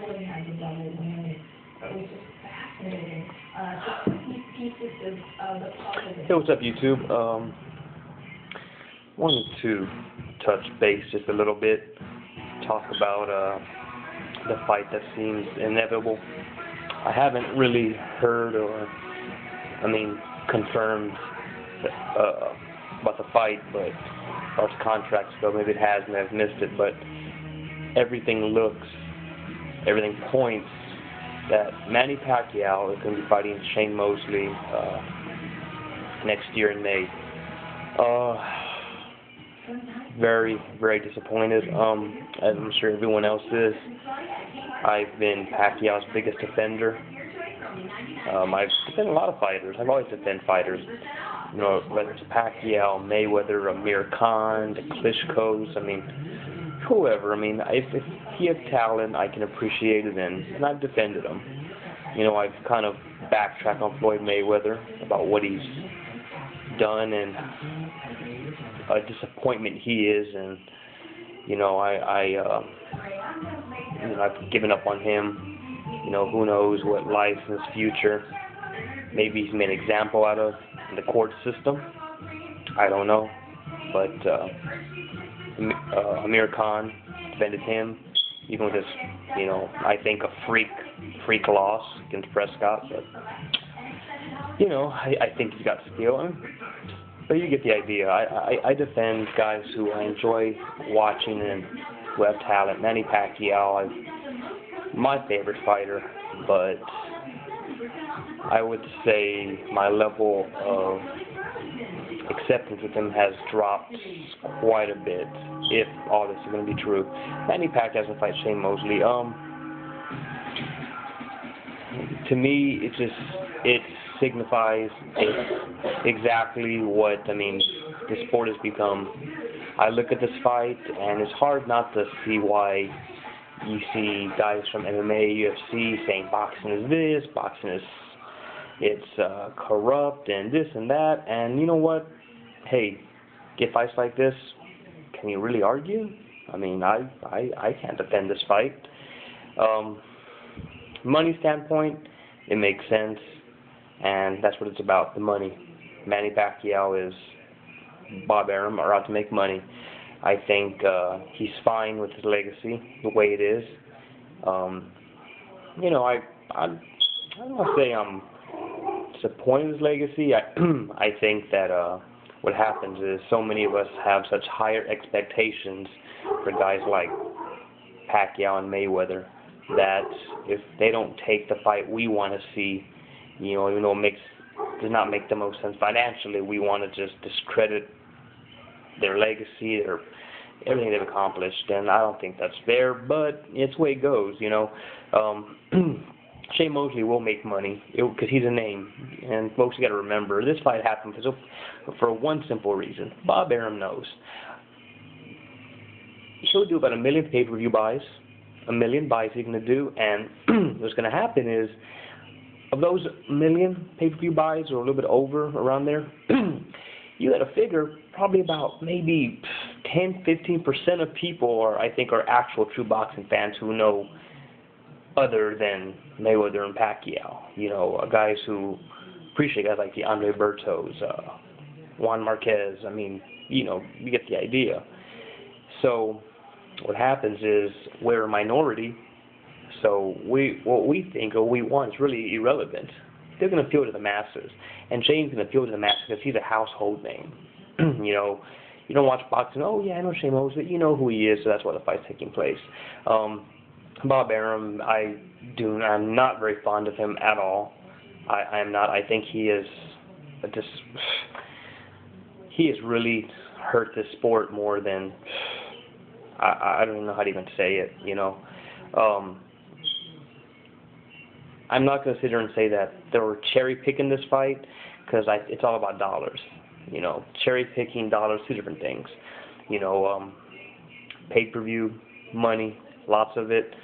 really had the double whammy. It was just fascinating. Just these pieces of the puzzle. Hey, what's up, YouTube? Wanted to touch base just a little bit, talk about the fight that seems inevitable. I haven't really heard or, confirmed about the fight, but as far as contracts go, maybe it has and I've missed it, but everything points that Manny Paquiao is going to be fighting Shane Mosley next year in May. Very, very disappointed, as I'm sure everyone else is. I've been Pacquiao's biggest defender. I've defended a lot of fighters. I've always defended fighters. You know, whether it's Paquiao, Mayweather, Amir Khan, the Klitschko's, whoever. If he has talent, I can appreciate it, and I've defended him. You know, I've kind of backtracked on Floyd Mayweather about what he's done and a disappointment he is, and I've given up on him. You know, who knows what life in his future. Maybe he's made an example out of the court system. I don't know, but Amir Khan defended him, even with his, I think a freak loss against Prescott, but I think he's got skill. But you get the idea. I defend guys who I enjoy watching and who have talent. Manny Paquiao, my favorite fighter, but I would say my level of acceptance with him has dropped quite a bit, if all this is going to be true. Manny Paquiao doesn't fight Shane Mosley. To me, it signifies exactly what, the sport has become. I look at this fight, and it's hard not to see why you see guys from MMA, UFC saying boxing is this, boxing is corrupt, and this and that. And you know what? Hey, get fights like this, can you really argue? I can't defend this fight. Money standpoint, it makes sense, and that's what it's about, the money. Manny Pacquiao is Bob Arum are out to make money. I think he's fine with his legacy the way it is. I don't want to say I'm disappointed in his legacy. I think that what happens is so many of us have such higher expectations for guys like Pacquiao and Mayweather that if they don't take the fight we want to see, even though it does not make the most sense financially, we want to just discredit their legacy, everything they've accomplished, and I don't think that's fair, but it's the way it goes, Shane Mosley will make money, because he's a name, and folks got to remember, this fight happened for one simple reason. Bob Arum knows. He'll do about 1 million pay-per-view buys, 1 million buys he's going to do, and what's going to happen is, of those 1 million pay-per-view buys, or a little bit over, around there, you got to figure probably about maybe 10-15% of people are actual true boxing fans who know other than Mayweather and Pacquiao. Guys who appreciate guys like the Andre Bertos, Juan Marquez. You get the idea. So what happens is we're a minority. So what we think or we want is really irrelevant. They're going to appeal to the masses, and Shane's going to appeal to the masses because he's a household name. You don't watch boxing. Oh yeah, I know Shane Mosley. You know who he is, so that's why the fight's taking place. Bob Arum, I'm not very fond of him at all. I'm not. I think he has really hurt this sport more than I don't even know how to even say it. I'm not going to sit here and say that they were cherry-picking this fight, because it's all about dollars. Cherry-picking, dollars, two different things. Pay-per-view, money, lots of it.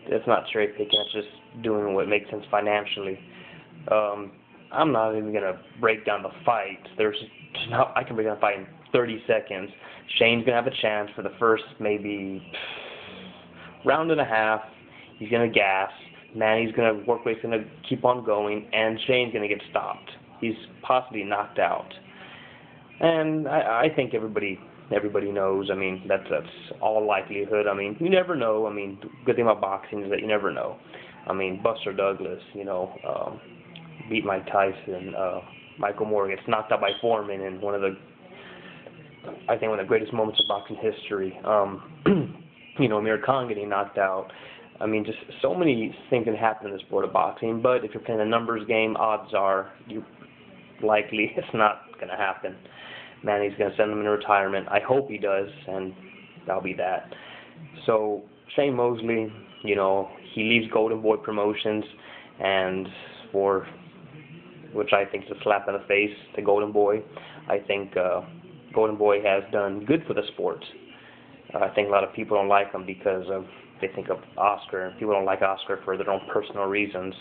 It's not cherry-picking, it's just doing what makes sense financially. I'm not even going to break down the fight. I can break down the fight in 30 seconds. Shane's going to have a chance for the first maybe round and a half. he's going to gas, Manny's going to work rate's going to keep on going, and Shane's going to get stopped. He's possibly knocked out. And I think everybody knows. I mean, that's all likelihood. I mean, you never know. I mean, the good thing about boxing is that you never know. I mean, Buster Douglas, beat Mike Tyson. Michael Moore gets knocked out by Foreman in one of the greatest moments of boxing history. Amir Khan getting knocked out. I mean, just so many things can happen in the sport of boxing. But if you're playing a numbers game, odds are likely it's not going to happen. Manny's going to send him into retirement. I hope he does, and that'll be that. So Shane Mosley, he leaves Golden Boy Promotions, and which I think is a slap in the face to Golden Boy. I think Golden Boy has done good for the sport. I think a lot of people don't like him because they think of Oscar. People don't like Oscar for their own personal reasons.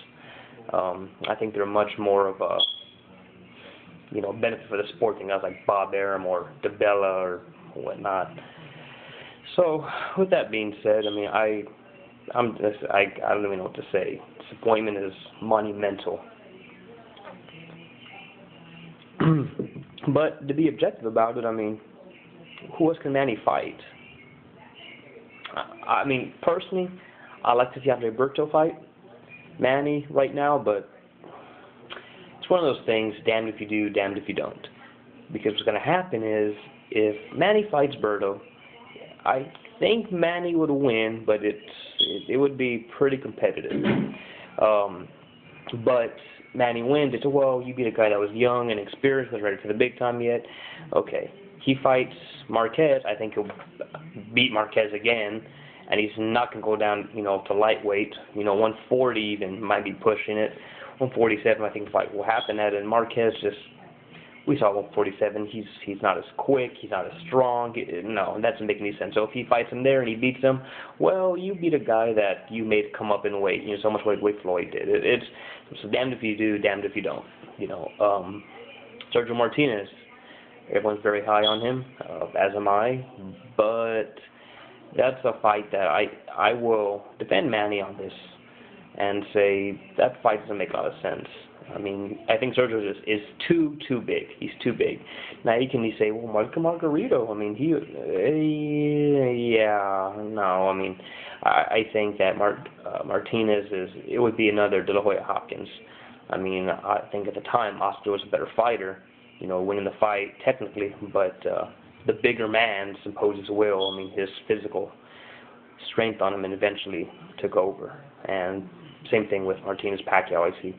I think they're much more of a benefit for the sport than guys like Bob Arum or DeBella or whatnot. So with that being said, I mean, I don't even know what to say. Disappointment is monumental. But to be objective about it, I mean, who else can Manny fight? I mean, personally, I like to see Andre Berto fight Manny right now, but it's one of those things, damned if you do, damned if you don't. Because what's going to happen is, if Manny fights Berto, I think Manny would win, but it would be pretty competitive. But Manny wins, it's, well, you beat a guy that was young and experienced, wasn't ready for the big time yet. Okay. He fights Marquez, I think he'll beat Marquez again, and he's not going to go down, to lightweight. 140 even might be pushing it. 147, I think the fight will happen at, and Marquez we saw 147, he's not as quick, he's not as strong. No, that doesn't make any sense. So if he fights him there and he beats him, well, you beat a guy that you made come up in weight, so much weight Floyd did. It's damned if you do, damned if you don't. Sergio Martinez, everyone's very high on him, as am I, but that's a fight that I will defend Manny on this and say that fight doesn't make a lot of sense. I mean, I think Sergio is too big. He's too big. Now you can say, well, Margarito. I mean, no. I mean, I think that Martinez it would be another De La Hoya Hopkins. I mean, I think at the time Oscar was a better fighter, winning the fight technically, but the bigger man imposed his will. I mean, his physical strength on him, and eventually took over. And same thing with Martinez Paquiao. I see.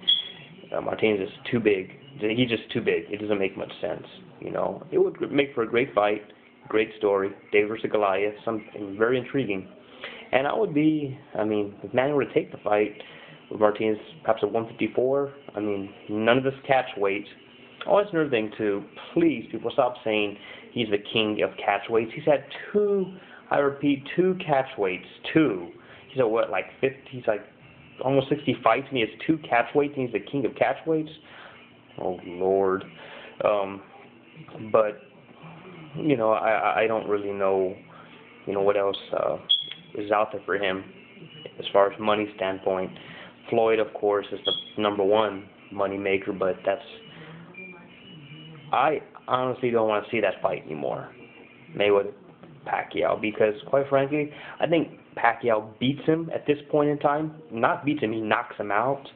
Martinez is too big. He's just too big. It doesn't make much sense. It would make for a great fight, great story. David versus Goliath, something very intriguing. And if Manny were to take the fight with Martinez, perhaps at 154, I mean, none of this catch weight. Oh, that's another thing too. Please, people, stop saying he's the king of catch weights. He's had two catch weights. He's at what, like 50? He's like almost 60 fights, and he has 2 catch weights, and he's the king of catch weights. Oh Lord. But I don't really know, what else is out there for him as far as money standpoint. Floyd, of course, is the #1 money maker, but I honestly don't want to see that fight anymore. Mayweather Paquiao, because quite frankly, I think Paquiao beats him at this point in time. Not beats him, he knocks him out.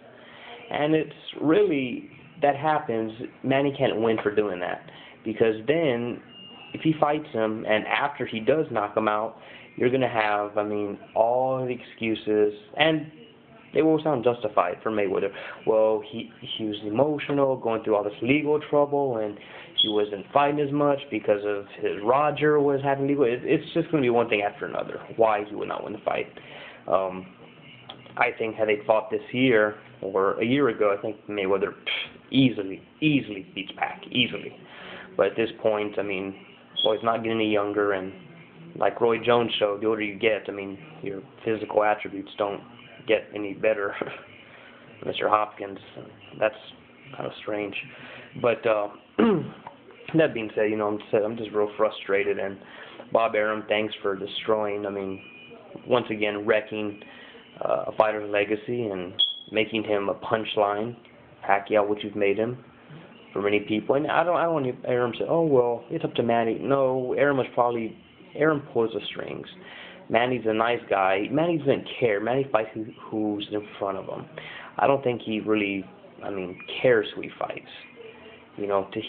And it's really, that happens, Manny can't win for doing that. Because then, if he fights him, and after he does knock him out, you're going to have, all the excuses, and they will sound justified for Mayweather. Well, he was emotional, going through all this legal trouble, and he wasn't fighting as much because of his Roger was having legal. It's just going to be one thing after another. Why he would not win the fight. I think had they fought this year or a year ago, I think Mayweather easily beats Pac, easily. But at this point, he's not getting any younger, and like Roy Jones showed, the older you get, your physical attributes don't get any better. Mr. Hopkins, that's kind of strange. But that being said, I'm just real frustrated, and Bob Arum, thanks for destroying, once again wrecking a fighter's legacy and making him a punchline, Paquiao, which you've made him for many people. And I don't want to Aram say, oh well, it's up to Manny. No, Aram pulls the strings. Manny's a nice guy. Manny doesn't care. Manny fights who's in front of him. I don't think he really, cares who he fights. He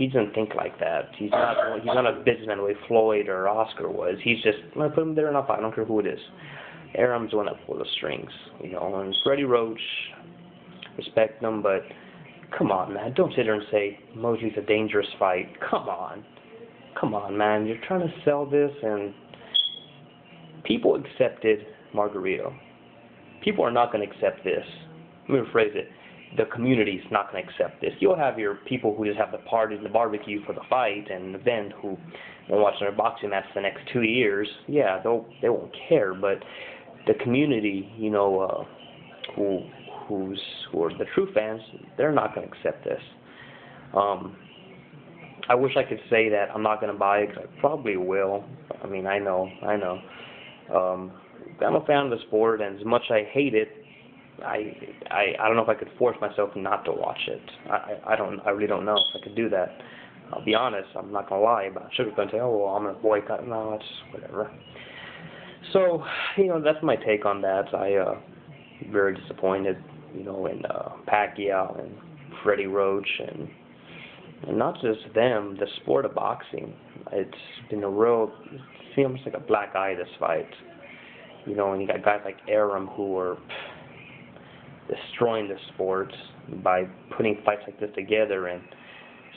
doesn't think like that. He's not a businessman the way Floyd or Oscar was. He's just, I put him there and I'll fight. I don't care who it is. Aram's the one that pulls the strings. And Freddie Roach, respect him, but come on, man. Don't sit there and say Mosley's a dangerous fight. Come on, man. You're trying to sell this, and people accepted Margarito. People are not going to accept this. Let me rephrase it. The community's not going to accept this. You'll have your people who just have the parties and the barbecue for the fight and the event who won't watch their boxing match the next 2 years. Yeah, they won't care. But the community, who are the true fans, they're not going to accept this. I wish I could say that I'm not going to buy it, because I probably will. I know. I'm a fan of the sport, and as much as I hate it, I don't know if I could force myself not to watch it. I really don't know if I could do that. I'll be honest. I'm not gonna lie about sugarcoat and say, oh well, I'm gonna boycott. No, it's whatever. So that's my take on that. Very disappointed, in Paquiao and Freddie Roach, and not just them, the sport of boxing. It's been it seems like a black eye, this fight. And you got guys like Aram who are destroying the sport by putting fights like this together and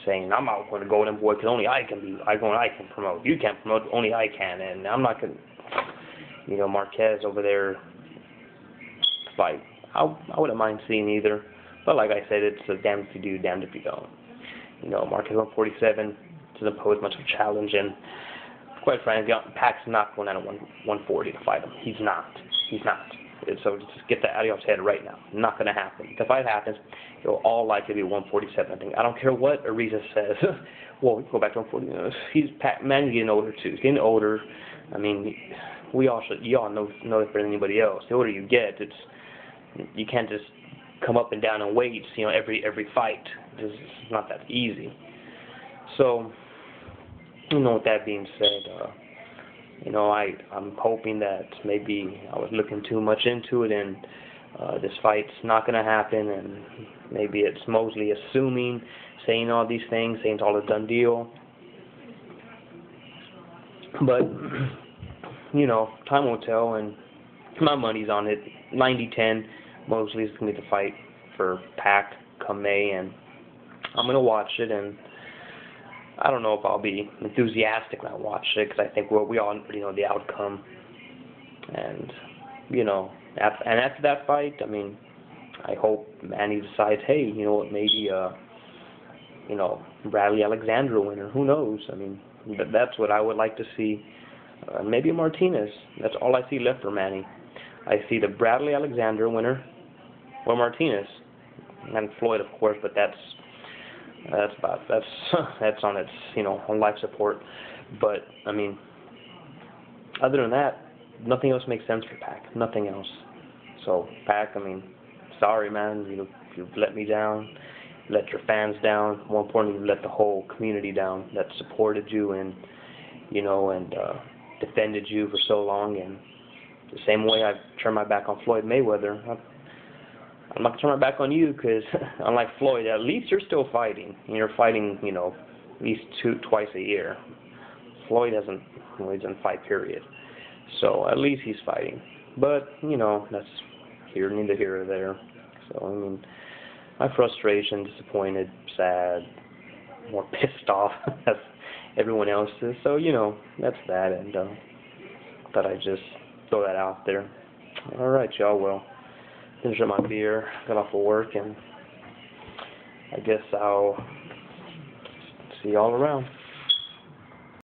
saying, I'm not going to Golden Boy because only I can promote. You can't promote, only I can, and I'm not going to, Marquez over there fight. I wouldn't mind seeing either, but like I said, it's a damned if you do, damned if you don't. Marquez 147 doesn't pose much of a challenge, and quite frankly, Pac's not going out at 140 to fight him. He's not. So just get that out of your head right now. Not going to happen. If the fight happens, it'll all likely be 147. I think. I don't care what Ariza says. Well, we can go back to 140. Manny's getting older too. He's getting older. You all know it better than anybody else. The older you get, you can't just come up and down in weights. Every fight. It's not that easy. So, with that being said, I'm hoping that maybe I was looking too much into it, and this fight's not going to happen, and maybe it's Mosley assuming, saying all these things, saying it's all a done deal. But, time will tell, and my money's on it. 90-10, Mosley's going to get the fight for Pac come May, and I'm going to watch it, and I don't know if I'll be enthusiastic when I watch it, because I think we all already know the outcome. And, after that fight, I hope Manny decides, hey, you know what, maybe, Bradley Alexander winner. Who knows? That's what I would like to see. Maybe Martinez. That's all I see left for Manny. I see the Bradley Alexander winner or Martinez. And Floyd, of course, but that's on its on life support. But other than that, nothing else makes sense for Pac. Nothing else. So Pac, sorry man, you've let me down, let your fans down. More importantly, you've let the whole community down that supported you and defended you for so long. And the same way I've turned my back on Floyd Mayweather, I'm not going to turn my back on you, because unlike Floyd, at least you're still fighting. You're fighting, at least twice a year. Floyd doesn't fight, period. So at least he's fighting. But, that's neither here or there. So, my frustration, disappointed, sad, more pissed off as everyone else is. So, that's that. And thought I'd just throw that out there. All right, y'all. Well, finish up my beer, got off of work, and I guess I'll see y'all around.